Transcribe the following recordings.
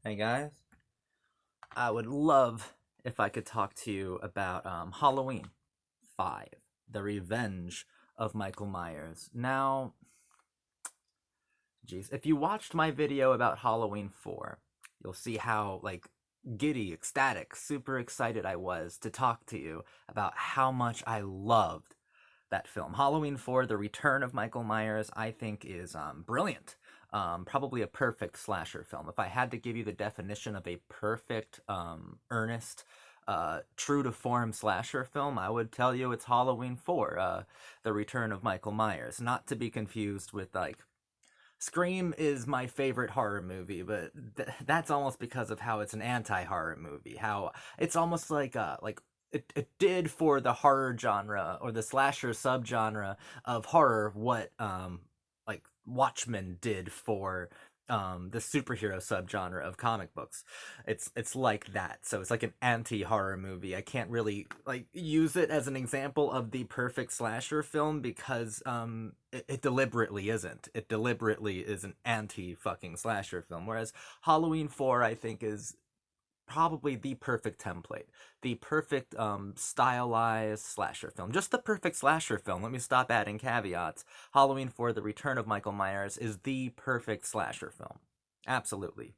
Hey guys, I would love if I could talk to you about Halloween 5, The Revenge of Michael Myers. Now, geez, if you watched my video about Halloween 4, you'll see how, giddy, ecstatic, super excited I was to talk to you about how much I loved that film. Halloween 4, The Return of Michael Myers, I think is brilliant. Probably a perfect slasher film. If I had to give you the definition of a perfect, earnest, true to form slasher film, I would tell you it's Halloween 4, The Return of Michael Myers. Not to be confused with, Scream is my favorite horror movie, but that's almost because of how it's an anti-horror movie. How it's almost it did for the horror genre or the slasher subgenre of horror what like Watchmen did for the superhero subgenre of comic books. It's like that. So it's like an anti-horror movie. I can't really use it as an example of the perfect slasher film because it deliberately isn't. It deliberately is an anti-fucking slasher film. Whereas Halloween 4 I think is probably the perfect template, the perfect stylized slasher film, just the perfect slasher film. Let me stop adding caveats. Halloween 4, The Return of Michael Myers is the perfect slasher film. Absolutely.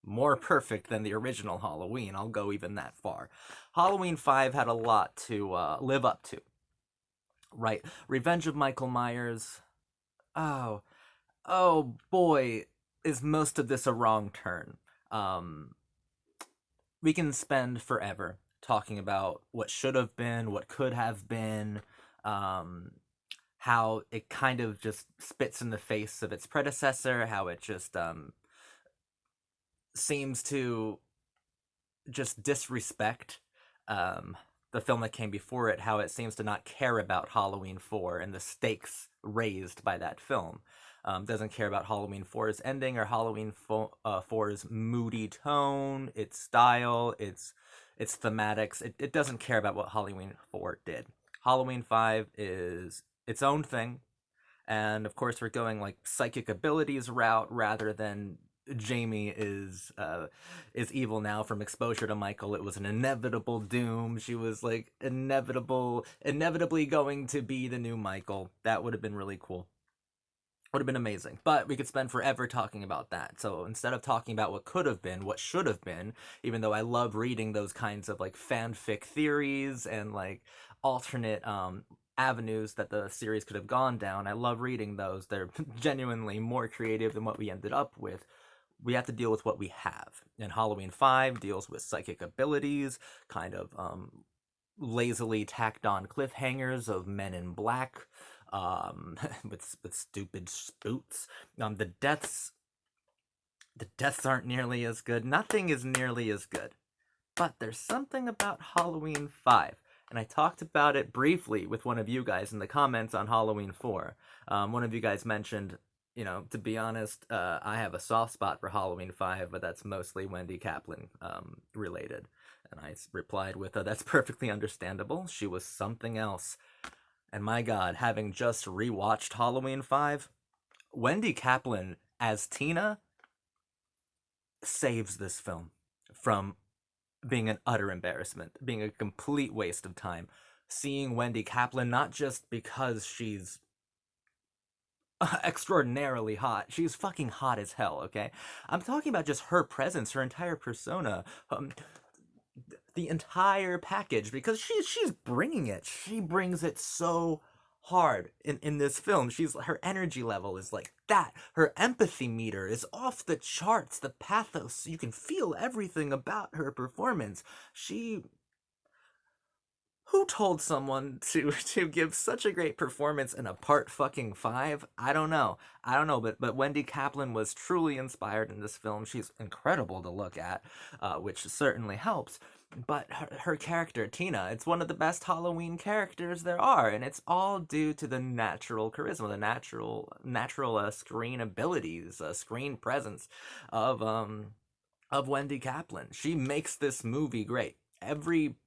More perfect than the original Halloween, I'll go even that far. Halloween 5 had a lot to live up to. Right. Revenge of Michael Myers. Oh, oh boy, is most of this a wrong turn. Um, we can spend forever talking about what should have been, what could have been, um, how it kind of just spits in the face of its predecessor, how it just seems to just disrespect the film that came before it, how it seems to not care about Halloween 4 and the stakes raised by that film. Doesn't care about Halloween 4's ending or Halloween 4's moody tone, its style, its thematics. It doesn't care about what Halloween 4 did. Halloween 5 is its own thing, and of course we're going like psychic abilities route rather than Jamie is evil now from exposure to Michael. It was an inevitable doom. She was like inevitably going to be the new Michael. That would have been really cool. Would have been amazing. But we could spend forever talking about that. So instead of talking about what could have been, what should have been, even though I love reading those kinds of fanfic theories and alternate avenues that the series could have gone down, I love reading those. They're genuinely more creative than what we ended up with. We have to deal with what we have. And Halloween 5 deals with psychic abilities, kind of lazily tacked on cliffhangers of Men in Black, with stupid spoots. The deaths aren't nearly as good. Nothing is nearly as good. But there's something about Halloween 5, and I talked about it briefly with one of you guys in the comments on Halloween 4. One of you guys mentioned, to be honest, I have a soft spot for Halloween 5, but that's mostly Wendy Kaplan related. And I replied with, that's perfectly understandable. She was something else. And my god, having just rewatched Halloween 5, Wendy Kaplan as Tina saves this film from being an utter embarrassment, being a complete waste of time. Seeing Wendy Kaplan, not just because she's extraordinarily hot, she's fucking hot as hell, okay? I'm talking about just her presence, her entire persona, the entire package, because she's bringing it. She brings it so hard in this film. Her energy level is like that. Her empathy meter is off the charts. The pathos, you can feel everything about her performance. She Who told someone to give such a great performance in a part fucking 5? I don't know, but Wendy Kaplan was truly inspired in this film. She's incredible to look at, which certainly helps. But her character Tina, it's one of the best Halloween characters there are, and it's all due to the natural charisma, the natural screen abilities, screen presence of Wendy Kaplan. She makes this movie great. Every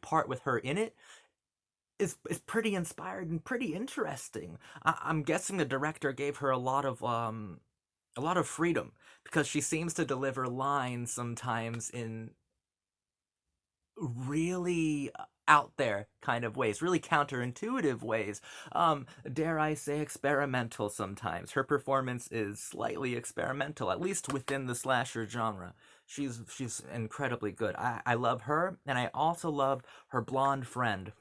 part with her in it is pretty inspired and pretty interesting. I'm guessing the director gave her a lot of freedom, because she seems to deliver lines sometimes in really out there kind of ways, really counterintuitive ways. Dare I say experimental sometimes. Her performance is slightly experimental, at least within the slasher genre. She's incredibly good. I love her, and I also love her blonde friend.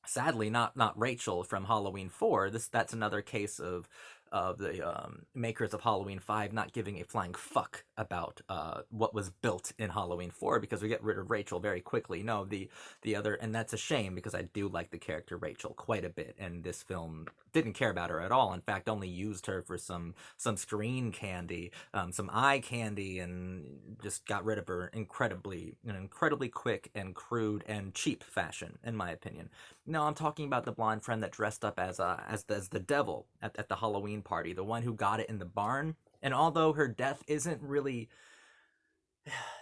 Sadly, not Rachel from Halloween 4. That's another case of the makers of Halloween 5 not giving a flying fuck about what was built in Halloween 4, because we get rid of Rachel very quickly. No, the other, and that's a shame, because I do like the character Rachel quite a bit, and this film didn't care about her at all. In fact, only used her for some screen candy, some eye candy, and just got rid of her in an incredibly quick and crude and cheap fashion, in my opinion. No, I'm talking about the blonde friend that dressed up as the devil at the Halloween party, the one who got it in the barn. And although her death isn't really,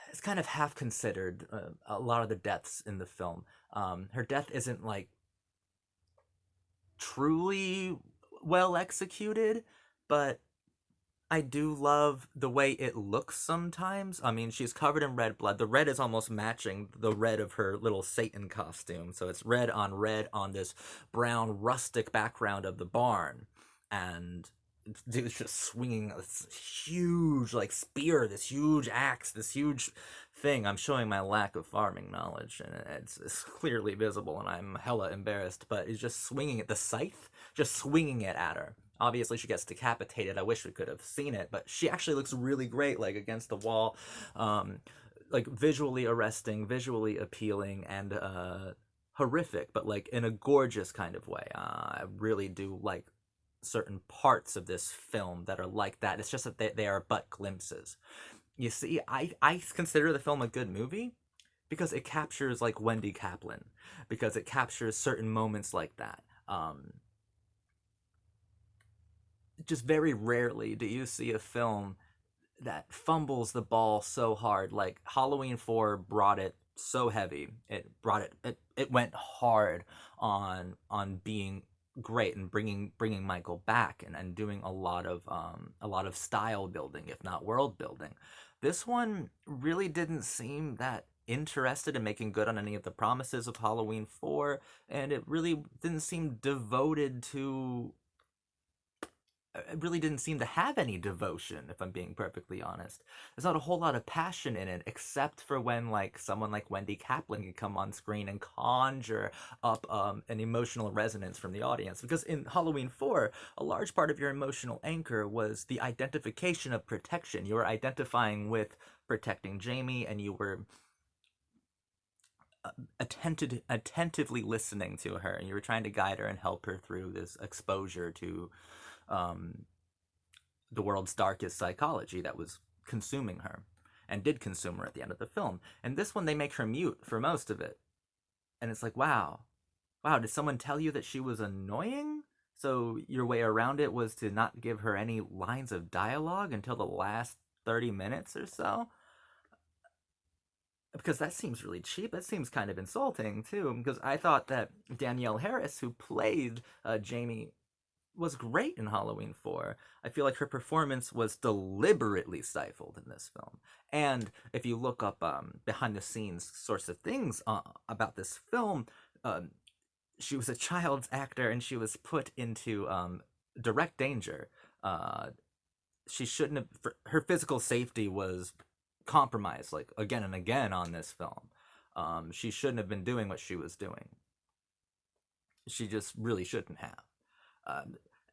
it's kind of half considered. A lot of the deaths in the film, her death isn't like truly well executed, but I do love the way it looks sometimes. I mean, she's covered in red blood. The red is almost matching the red of her little Satan costume. So it's red on this brown rustic background of the barn. And dude's just swinging this huge, like, spear, this huge axe, this huge thing. I'm showing my lack of farming knowledge, and it's clearly visible, and I'm hella embarrassed. But he's just swinging it, the scythe, just swinging it at her. Obviously, she gets decapitated. I wish we could have seen it, but she actually looks really great, like against the wall, like visually arresting, visually appealing, and horrific, but like in a gorgeous kind of way. I really do like certain parts of this film that are like that. It's just that they are but glimpses. You see, I consider the film a good movie because it captures like Wendy Kaplan, because it captures certain moments like that. Just very rarely do you see a film that fumbles the ball so hard. Like Halloween 4 brought it so heavy. It went hard on being great and bringing Michael back, and doing a lot of style building, if not world building. This one really didn't seem that interested in making good on any of the promises of Halloween 4, and it really didn't seem devoted to it really didn't seem to have any devotion, if I'm being perfectly honest. There's not a whole lot of passion in it, except for when like someone like Wendy Kaplan can come on screen and conjure up an emotional resonance from the audience. Because in Halloween 4, a large part of your emotional anchor was the identification of protection. You were identifying with protecting Jamie, and you were attentively listening to her, and you were trying to guide her and help her through this exposure to um, the world's darkest psychology that was consuming her, and did consume her at the end of the film. And this one, they make her mute for most of it. And it's like, wow, did someone tell you that she was annoying? So your way around it was to not give her any lines of dialogue until the last 30 minutes or so? Because that seems really cheap. That seems kind of insulting, too. Because I thought that Danielle Harris, who played Jamie, was great in Halloween 4. I feel like her performance was deliberately stifled in this film. And if you look up behind the scenes sorts of things about this film, she was a child's actor, and she was put into direct danger. She shouldn't have. Her physical safety was compromised, like again and again on this film. She shouldn't have been doing what she was doing. She just really shouldn't have.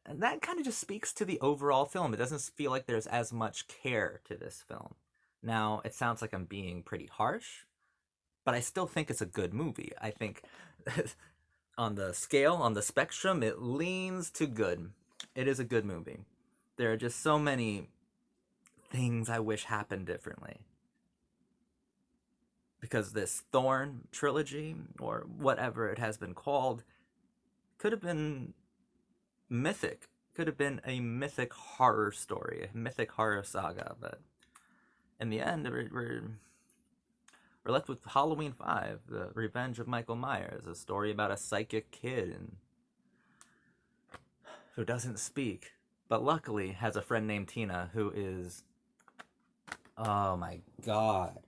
And that kind of just speaks to the overall film. It doesn't feel like there's as much care to this film. Now, it sounds like I'm being pretty harsh, but I still think it's a good movie. I think on the scale, on the spectrum, it leans to good. It is a good movie. There are just so many things I wish happened differently. Because this Thorn trilogy, or whatever it has been called, could have been mythic. Could have been a mythic horror story, a mythic horror saga, but in the end, we're left with Halloween 5, The Revenge of Michael Myers, a story about a psychic kid who doesn't speak. but luckily has a friend named Tina who is, oh my god,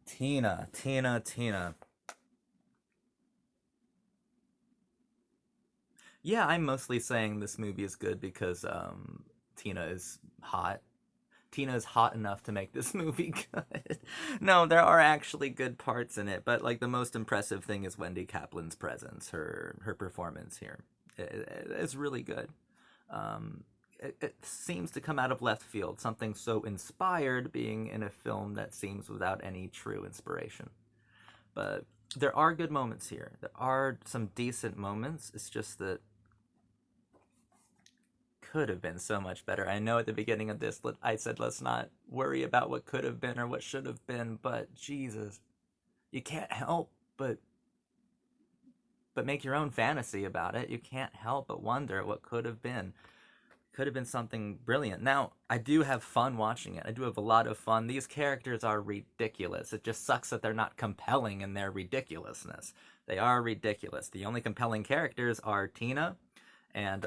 Tina. Yeah, I'm mostly saying this movie is good because Tina is hot. Tina is hot enough to make this movie good. No, there are actually good parts in it, but like the most impressive thing is Wendy Kaplan's presence, her performance here. It's really good. Um, it seems to come out of left field, something so inspired being in a film that seems without any true inspiration. But there are good moments here. There are some decent moments. It's just that could have been so much better. I know at the beginning of this, I said let's not worry about what could have been or what should have been, but Jesus, you can't help but make your own fantasy about it. You can't help but wonder what could have been. Could have been something brilliant. Now, I do have fun watching it. I do have a lot of fun. These characters are ridiculous. It just sucks that they're not compelling in their ridiculousness. They are ridiculous. The only compelling characters are Tina and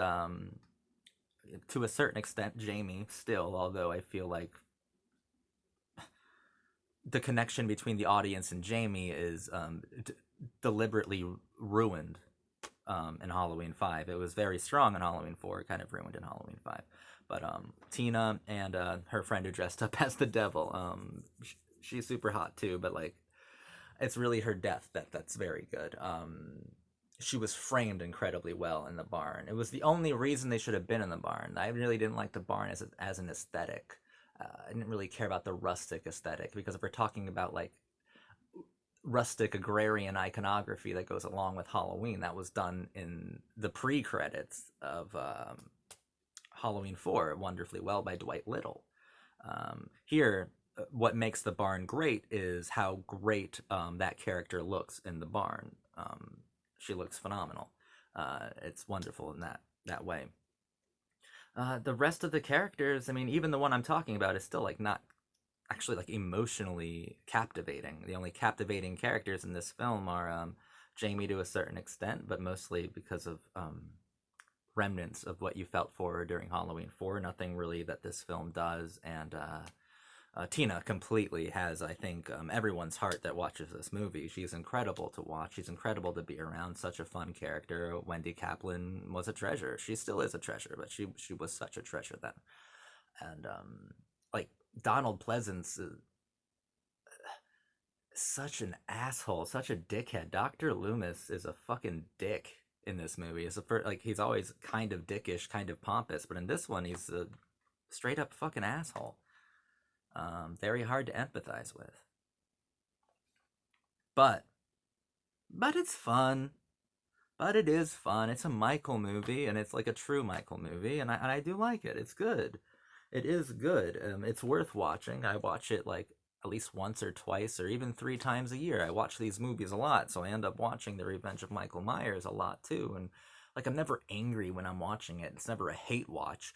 to a certain extent Jamie still, although I feel like the connection between the audience and Jamie is deliberately ruined in Halloween 5. It was very strong in Halloween 4, kind of ruined in Halloween 5. But Tina and her friend who dressed up as the devil, she's super hot too, but like it's really her death that's very good. She was framed incredibly well in the barn. It was the only reason they should have been in the barn. I really didn't like the barn as an aesthetic. I didn't really care about the rustic aesthetic because if we're talking about like rustic agrarian iconography that goes along with Halloween, that was done in the pre-credits of Halloween 4 wonderfully well by Dwight Little. Here, what makes the barn great is how great that character looks in the barn. She looks phenomenal. It's wonderful in that way. The rest of the characters, I mean, even the one I'm talking about is still like not actually like emotionally captivating. The only captivating characters in this film are Jamie to a certain extent, but mostly because of remnants of what you felt for her during Halloween 4. Nothing really that this film does, and Tina completely has, I think, everyone's heart that watches this movie. She's incredible to watch. She's incredible to be around. Such a fun character. Wendy Kaplan was a treasure. She still is a treasure, but she was such a treasure then. And like Donald Pleasance is such an asshole, such a dickhead. Dr. Loomis is a fucking dick in this movie. It's like he's always kind of dickish, kind of pompous, but in this one he's a straight up fucking asshole. Very hard to empathize with. But it's fun. But it is fun. It's a Michael movie, and it's like a true Michael movie, and I do like it. It's good. It is good. It's worth watching. I watch it like at least once or twice or even 3 times a year. I watch these movies a lot, so I end up watching The Revenge of Michael Myers a lot too. And like I'm never angry when I'm watching it. It's never a hate watch.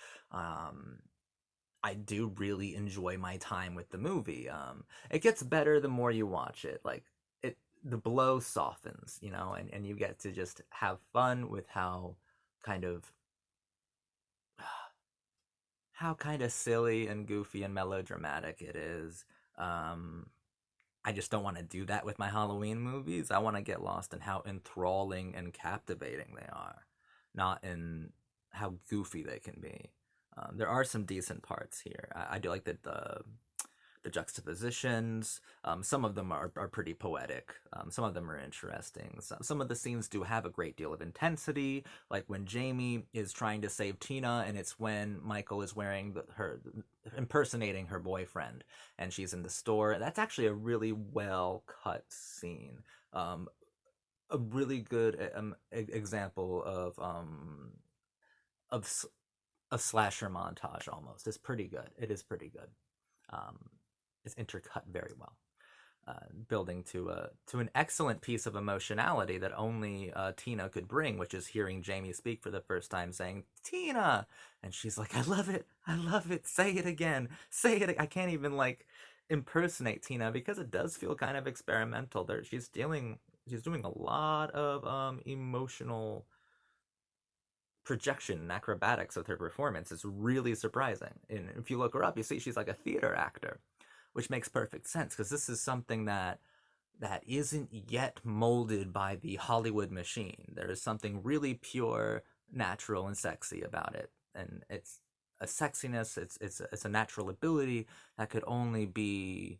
I do really enjoy my time with the movie. It gets better the more you watch it. Like the blow softens, and you get to just have fun with kind of how kind of silly and goofy and melodramatic it is. I just don't want to do that with my Halloween movies. I want to get lost in how enthralling and captivating they are, not in how goofy they can be. There are some decent parts here. I do like that the juxtapositions. Some of them are pretty poetic. Some of them are interesting. Some of the scenes do have a great deal of intensity, like when Jamie is trying to save Tina, and it's when Michael is wearing her impersonating her boyfriend, and she's in the store. That's actually a really well cut scene. A really good example of a slasher montage almost. It's pretty good. It is pretty good. Um, is intercut very well, building to an excellent piece of emotionality that only Tina could bring, which is hearing Jamie speak for the first time, saying "Tina," and she's like, I love it, say it again, say it." I can't even like impersonate Tina because it does feel kind of experimental. There, she's doing a lot of emotional projection and acrobatics with her performance is really surprising. And if you look her up, you see she's like a theater actor, which makes perfect sense because this is something that isn't yet molded by the Hollywood machine. There is something really pure, natural, and sexy about it, and it's a sexiness. It's a natural ability that could only be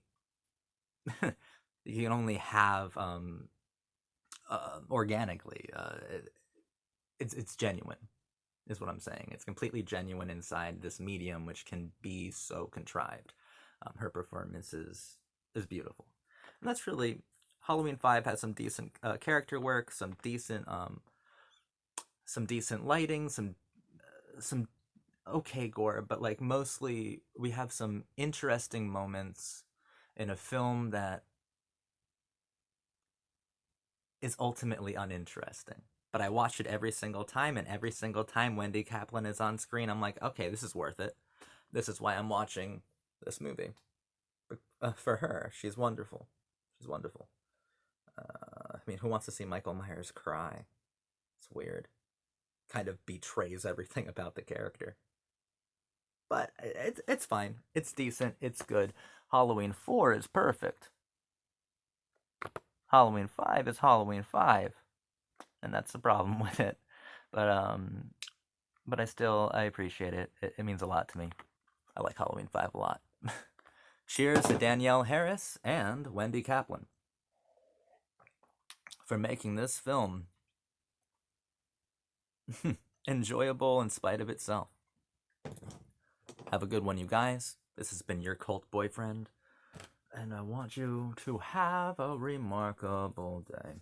you can only have organically. It's genuine, is what I'm saying. It's completely genuine inside this medium, which can be so contrived. Her performance is beautiful, and that's really Halloween 5 has some decent character work, some decent lighting, some okay gore, but like mostly we have some interesting moments in a film that is ultimately uninteresting. But I watch it every single time, and every single time Wendy Kaplan is on screen, I'm like, okay, this is worth it. This is why I'm watching this movie. For her, she's wonderful. She's wonderful. I mean, who wants to see Michael Myers cry? It's weird. Kind of betrays everything about the character. But it's fine. It's decent. It's good. Halloween 4 is perfect. Halloween 5 is Halloween 5. And that's the problem with it. But I appreciate it. It means a lot to me. I like Halloween 5 a lot. Cheers to Danielle Harris and Wendy Kaplan for making this film enjoyable in spite of itself. Have a good one, you guys. This has been your cult boyfriend, and I want you to have a remarkable day.